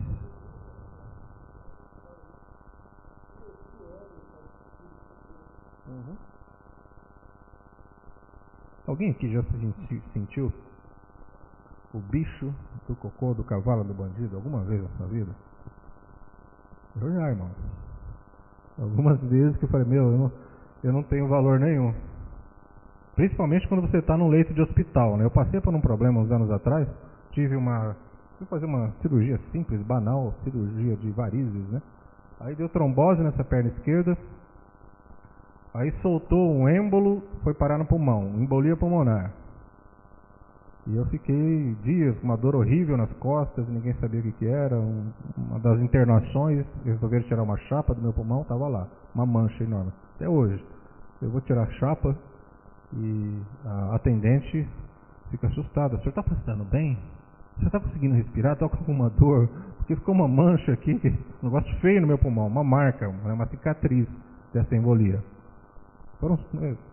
Alguém aqui já sentiu o bicho do cocô do cavalo do bandido alguma vez na sua vida? Eu já, irmão. Algumas vezes que eu falei, eu não tenho valor nenhum. Principalmente quando você está num leito de hospital, Eu passei por um problema uns anos atrás, fui fazer uma cirurgia simples, banal, cirurgia de varizes, Aí deu trombose nessa perna esquerda, aí soltou um êmbolo, foi parar no pulmão, embolia pulmonar. E eu fiquei dias com uma dor horrível nas costas, ninguém sabia o que era. Uma das internações, resolveram tirar uma chapa do meu pulmão, estava lá, uma mancha enorme. Até hoje, eu vou tirar a chapa e a atendente fica assustada. O senhor está passando bem? Você está conseguindo respirar? Está com alguma dor? Porque ficou uma mancha aqui, um negócio feio no meu pulmão, uma marca, uma cicatriz dessa embolia. Foram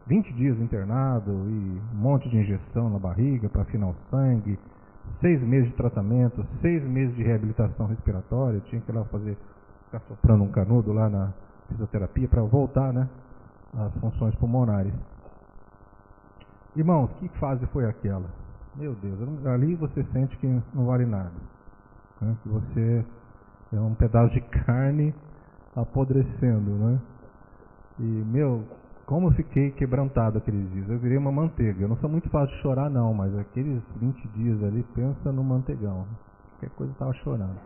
20 dias internado e um monte de injeção na barriga para afinar o sangue, 6 meses de tratamento, 6 meses de reabilitação respiratória. Eu tinha que ir lá ficar soprando um canudo lá na fisioterapia para voltar, às funções pulmonares. Irmãos, que fase foi aquela? Meu Deus, ali você sente que não vale nada. Que você é um pedaço de carne apodrecendo, E, como eu fiquei quebrantado aqueles dias. Eu virei uma manteiga. Eu não sou muito fácil de chorar, não, mas aqueles 20 dias ali, pensa no manteigão. Qualquer coisa estava chorando.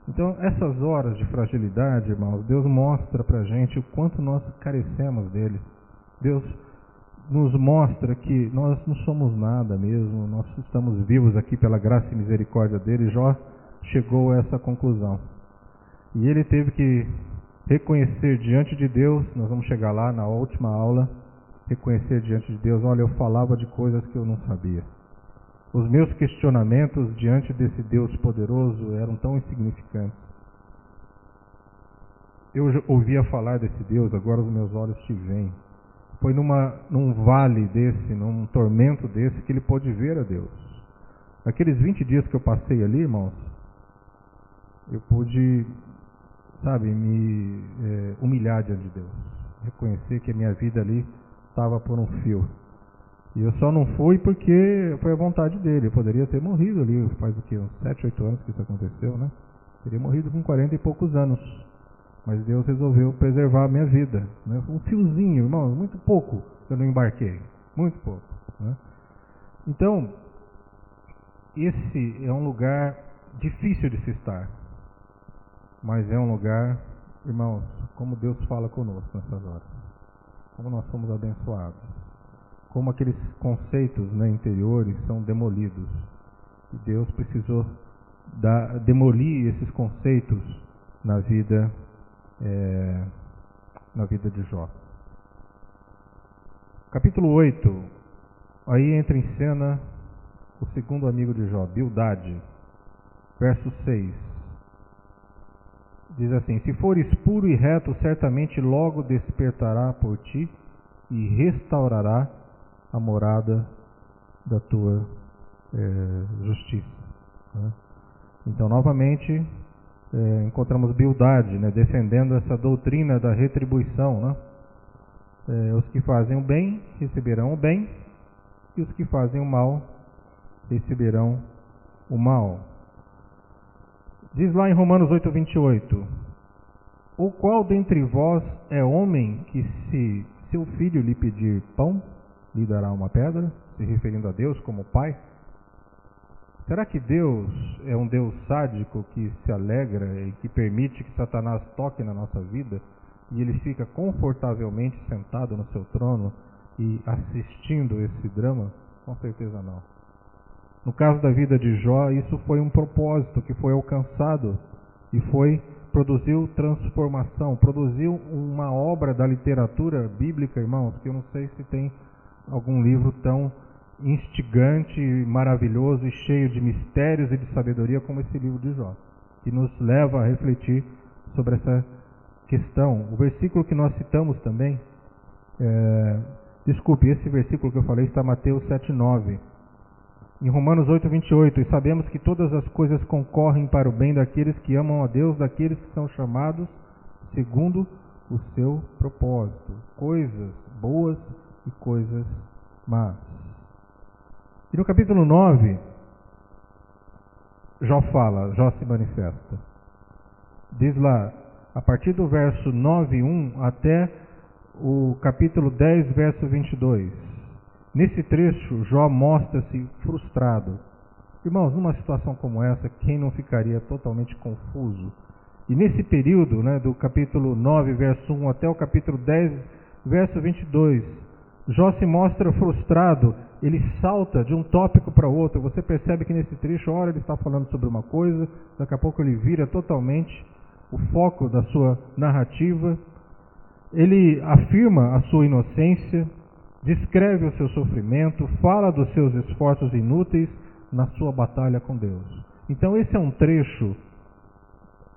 Então, essas horas de fragilidade, irmãos, Deus mostra pra gente o quanto nós carecemos dele. Deus nos mostra que nós não somos nada mesmo, nós estamos vivos aqui pela graça e misericórdia dele. Jó chegou a essa conclusão. E ele teve que reconhecer diante de Deus, nós vamos chegar lá na última aula, reconhecer diante de Deus, olha, eu falava de coisas que eu não sabia. Os meus questionamentos diante desse Deus poderoso eram tão insignificantes. Eu ouvia falar desse Deus, agora os meus olhos te veem. Foi num vale desse, num tormento desse, que ele pôde ver a Deus. Naqueles 20 dias que eu passei ali, irmãos, eu pude, me humilhar diante de Deus. Reconhecer que a minha vida ali estava por um fio. E eu só não fui porque foi a vontade dele. Eu poderia ter morrido ali, faz o quê? Uns 7, 8 anos que isso aconteceu, né? Teria morrido com 40 e poucos anos. Mas Deus resolveu preservar a minha vida, né? Um fiozinho, irmão, muito pouco eu não embarquei. Muito pouco, né? Então, esse é um lugar difícil de se estar. Mas é um lugar, irmãos, como Deus fala conosco nessas horas. Como nós somos abençoados. Como aqueles conceitos, né, interiores são demolidos. E Deus precisou demolir esses conceitos na vida de Jó. Capítulo 8. Aí entra em cena o segundo amigo de Jó, Bildade. Verso 6. Diz assim: se fores puro e reto, certamente logo despertará por ti e restaurará a morada da tua justiça. Né? Então, novamente, encontramos Bildade, né, defendendo essa doutrina da retribuição. Né? Os que fazem o bem receberão o bem, e os que fazem o mal receberão o mal. Diz lá em Romanos 8:28: ou qual dentre vós é homem que, se seu filho lhe pedir pão, lhe dará uma pedra? Se referindo a Deus como Pai. Será que Deus é um Deus sádico que se alegra e que permite que Satanás toque na nossa vida e ele fica confortavelmente sentado no seu trono e assistindo esse drama? Com certeza não. No caso da vida de Jó, isso foi um propósito que foi alcançado e produziu transformação, produziu uma obra da literatura bíblica, irmãos, que eu não sei se tem algum livro tão instigante, maravilhoso e cheio de mistérios e de sabedoria como esse livro de Jó, que nos leva a refletir sobre essa questão. O versículo que nós citamos também, esse versículo que eu falei está em Mateus 7:9. Em Romanos 8:28, e sabemos que todas as coisas concorrem para o bem daqueles que amam a Deus, daqueles que são chamados segundo o seu propósito. Coisas boas e coisas más. E no capítulo 9, Jó se manifesta. Diz lá, a partir do verso 9:1 até o capítulo 10, verso 22. Nesse trecho, Jó mostra-se frustrado. Irmãos, numa situação como essa, quem não ficaria totalmente confuso? E nesse período, né, do capítulo 9, verso 1 até o capítulo 10, verso 22, Jó se mostra frustrado, ele salta de um tópico para outro. Você percebe que nesse trecho, ora ele está falando sobre uma coisa, daqui a pouco ele vira totalmente o foco da sua narrativa. Ele afirma a sua inocência, descreve o seu sofrimento, fala dos seus esforços inúteis na sua batalha com Deus. Então esse é um trecho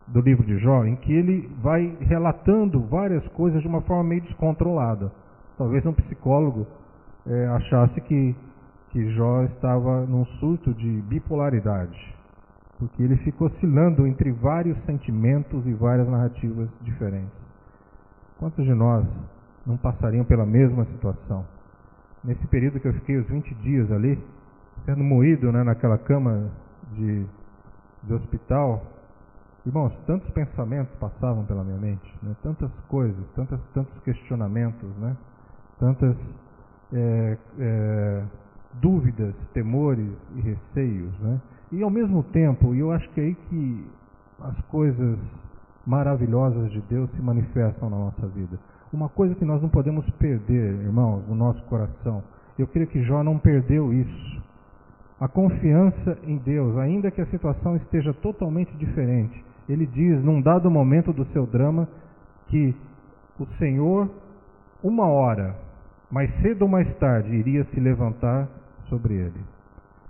do livro de Jó em que ele vai relatando várias coisas de uma forma meio descontrolada. Talvez um psicólogo achasse que Jó estava num surto de bipolaridade, porque ele ficou oscilando entre vários sentimentos e várias narrativas diferentes. Quantos de nós não passariam pela mesma situação? Nesse período que eu fiquei os 20 dias ali, sendo moído, né, naquela cama de hospital, irmãos, tantos pensamentos passavam pela minha mente, né, tantas coisas, tantos questionamentos, né, tantas dúvidas, temores e receios, né? E ao mesmo tempo, e eu acho que é aí que as coisas maravilhosas de Deus se manifestam na nossa vida. Uma coisa que nós não podemos perder, irmãos, no nosso coração. Eu creio que Jó não perdeu isso. A confiança em Deus, ainda que a situação esteja totalmente diferente. Ele diz, num dado momento do seu drama, que o Senhor, uma hora, mais cedo ou mais tarde, iria se levantar sobre ele.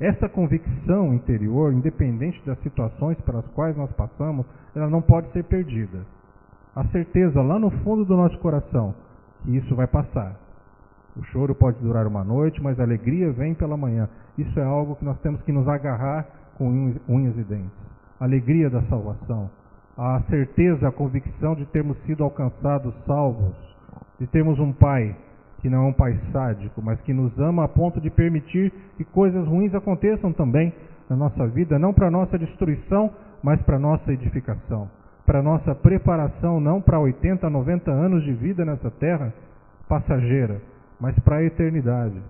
Essa convicção interior, independente das situações pelas quais nós passamos, ela não pode ser perdida. A certeza lá no fundo do nosso coração que isso vai passar. O choro pode durar uma noite, mas a alegria vem pela manhã. Isso é algo que nós temos que nos agarrar com unhas e dentes. A alegria da salvação, a certeza, a convicção de termos sido alcançados, salvos, de termos um Pai que não é um pai sádico, mas que nos ama a ponto de permitir que coisas ruins aconteçam também na nossa vida, não para nossa destruição, mas para nossa edificação, para nossa preparação, não para 80, 90 anos de vida nessa terra passageira, mas para a eternidade.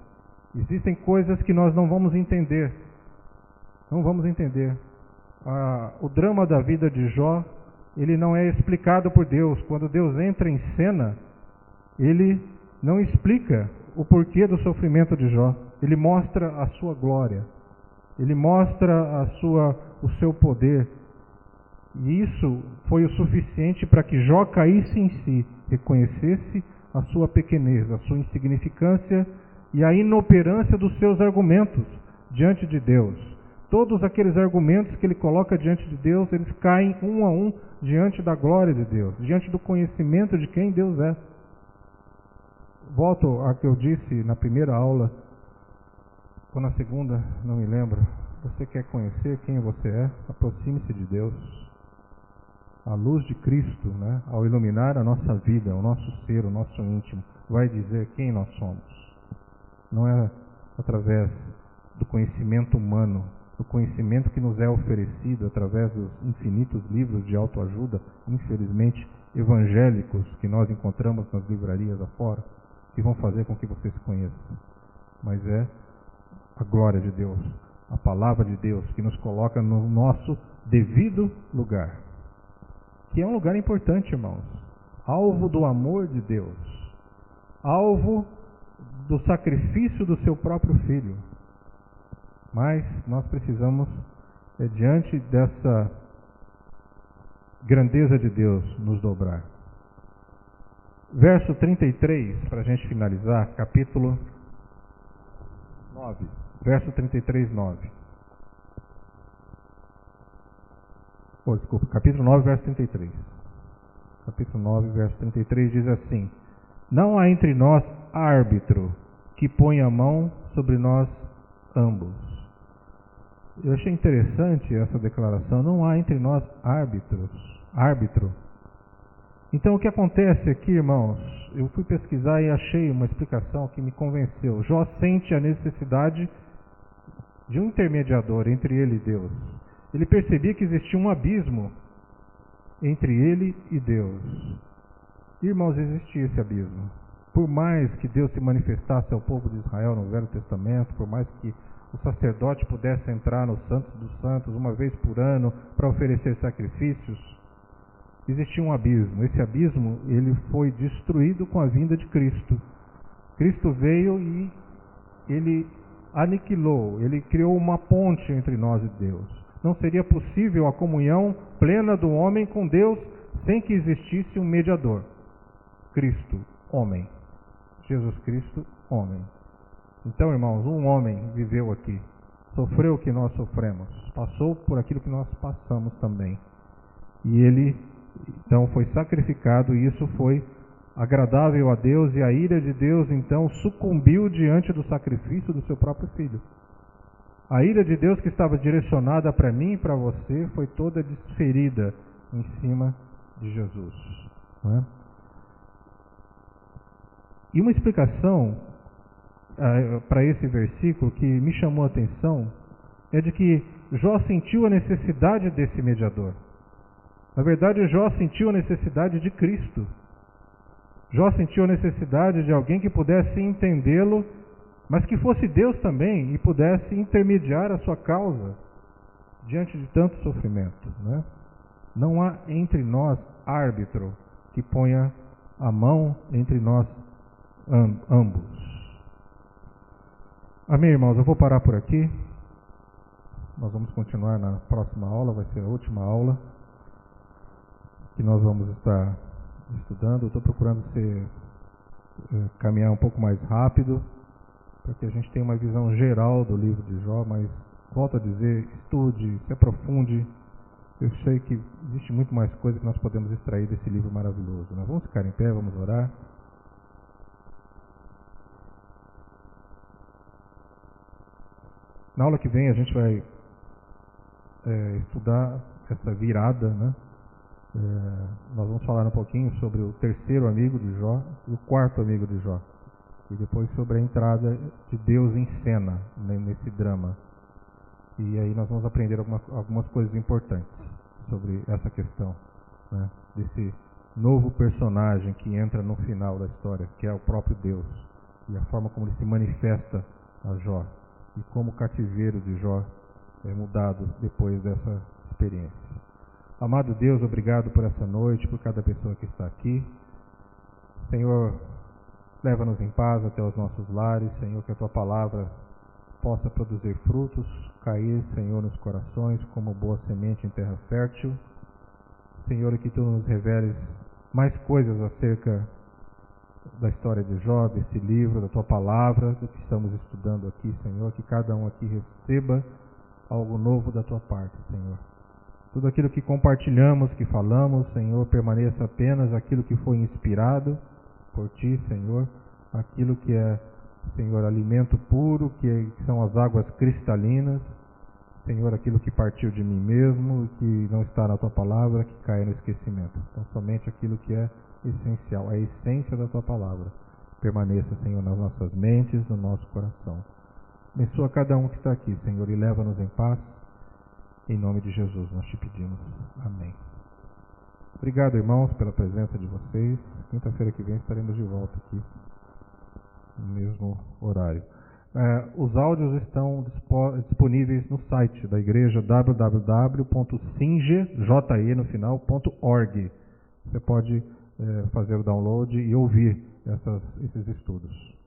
Existem coisas que nós não vamos entender. Não vamos entender. O drama da vida de Jó, ele não é explicado por Deus. Quando Deus entra em cena, ele não explica o porquê do sofrimento de Jó. Ele mostra a sua glória. Ele mostra o seu poder. E isso foi o suficiente para que Jó caísse em si, reconhecesse a sua pequenez, a sua insignificância e a inoperância dos seus argumentos diante de Deus. Todos aqueles argumentos que ele coloca diante de Deus, eles caem um a um diante da glória de Deus, diante do conhecimento de quem Deus é. Volto a que eu disse na primeira aula, ou na segunda, não me lembro. Você quer conhecer quem você é? Aproxime-se de Deus. A luz de Cristo, né, ao iluminar a nossa vida, o nosso ser, o nosso íntimo, vai dizer quem nós somos. Não é através do conhecimento humano, do conhecimento que nos é oferecido através dos infinitos livros de autoajuda, infelizmente evangélicos, que nós encontramos nas livrarias afora, que vão fazer com que você se conheça. Mas é a glória de Deus, a palavra de Deus, que nos coloca no nosso devido lugar, que é um lugar importante, irmãos, alvo do amor de Deus, alvo do sacrifício do seu próprio Filho. Mas nós precisamos, diante dessa grandeza de Deus, nos dobrar. Verso 33, para a gente finalizar, capítulo 9, verso 33, 9. Capítulo 9, verso 33. Capítulo 9, verso 33 diz assim: Não há entre nós árbitro que ponha a mão sobre nós ambos. Eu achei interessante essa declaração. Não há entre nós árbitro. Então o que acontece aqui, irmãos? Eu fui pesquisar e achei uma explicação que me convenceu. Jó sente a necessidade de um intermediador entre ele e Deus. Ele percebia que existia um abismo entre ele e Deus. Irmãos, existia esse abismo. Por mais que Deus se manifestasse ao povo de Israel no Velho Testamento, por mais que o sacerdote pudesse entrar no Santos dos Santos uma vez por ano para oferecer sacrifícios, existia um abismo. Esse abismo, ele foi destruído com a vinda de Cristo. Cristo veio e ele aniquilou, ele criou uma ponte entre nós e Deus. Não seria possível a comunhão plena do homem com Deus sem que existisse um mediador. Cristo, homem. Jesus Cristo, homem. Então, irmãos, um homem viveu aqui, sofreu o que nós sofremos, passou por aquilo que nós passamos também. E ele, então, foi sacrificado, e isso foi agradável a Deus, e a ira de Deus, então, sucumbiu diante do sacrifício do seu próprio Filho. A ira de Deus que estava direcionada para mim e para você foi toda desferida em cima de Jesus. Não é? E uma explicação para esse versículo que me chamou a atenção é de que Jó sentiu a necessidade desse mediador. Na verdade, Jó sentiu a necessidade de Cristo. Jó sentiu a necessidade de alguém que pudesse entendê-lo, mas que fosse Deus também e pudesse intermediar a sua causa diante de tanto sofrimento. Né? Não há entre nós árbitro que ponha a mão entre nós ambos. Amém, irmãos? Eu vou parar por aqui. Nós vamos continuar na próxima aula, vai ser a última aula que nós vamos estar estudando. Eu estou procurando caminhar um pouco mais rápido, para que a gente tenha uma visão geral do livro de Jó, mas volto a dizer, estude, se aprofunde. Eu sei que existe muito mais coisa que nós podemos extrair desse livro maravilhoso. Nós vamos ficar em pé, vamos orar. Na aula que vem a gente vai estudar essa virada, né? Nós vamos falar um pouquinho sobre o terceiro amigo de Jó e o quarto amigo de Jó. e depois sobre a entrada de Deus em cena nesse drama. E aí nós vamos aprender algumas coisas importantes sobre essa questão, né, desse novo personagem que entra no final da história, que é o próprio Deus, e a forma como ele se manifesta a Jó, e como o cativeiro de Jó é mudado depois dessa experiência. Amado Deus, obrigado por essa noite, por cada pessoa que está aqui. Senhor, leva-nos em paz até os nossos lares, Senhor, que a Tua palavra possa produzir frutos, cair, Senhor, nos corações como boa semente em terra fértil. Senhor, que Tu nos reveles mais coisas acerca da história de Jó, desse livro, da Tua palavra, do que estamos estudando aqui, Senhor, que cada um aqui receba algo novo da Tua parte, Senhor. Tudo aquilo que compartilhamos, que falamos, Senhor, permaneça apenas aquilo que foi inspirado por Ti, Senhor, aquilo que é, Senhor, alimento puro, que são as águas cristalinas, Senhor, aquilo que partiu de mim mesmo, que não está na Tua palavra, que caia no esquecimento. Então, somente aquilo que é essencial, a essência da Tua palavra, permaneça, Senhor, nas nossas mentes, no nosso coração. Abençoa cada um que está aqui, Senhor, e leva-nos em paz. Em nome de Jesus nós te pedimos. Amém. Obrigado, irmãos, pela presença de vocês. Quinta-feira que vem estaremos de volta aqui, no mesmo horário. Os áudios estão disponíveis no site da igreja, www.singe.org. Você pode fazer o download e ouvir esses estudos.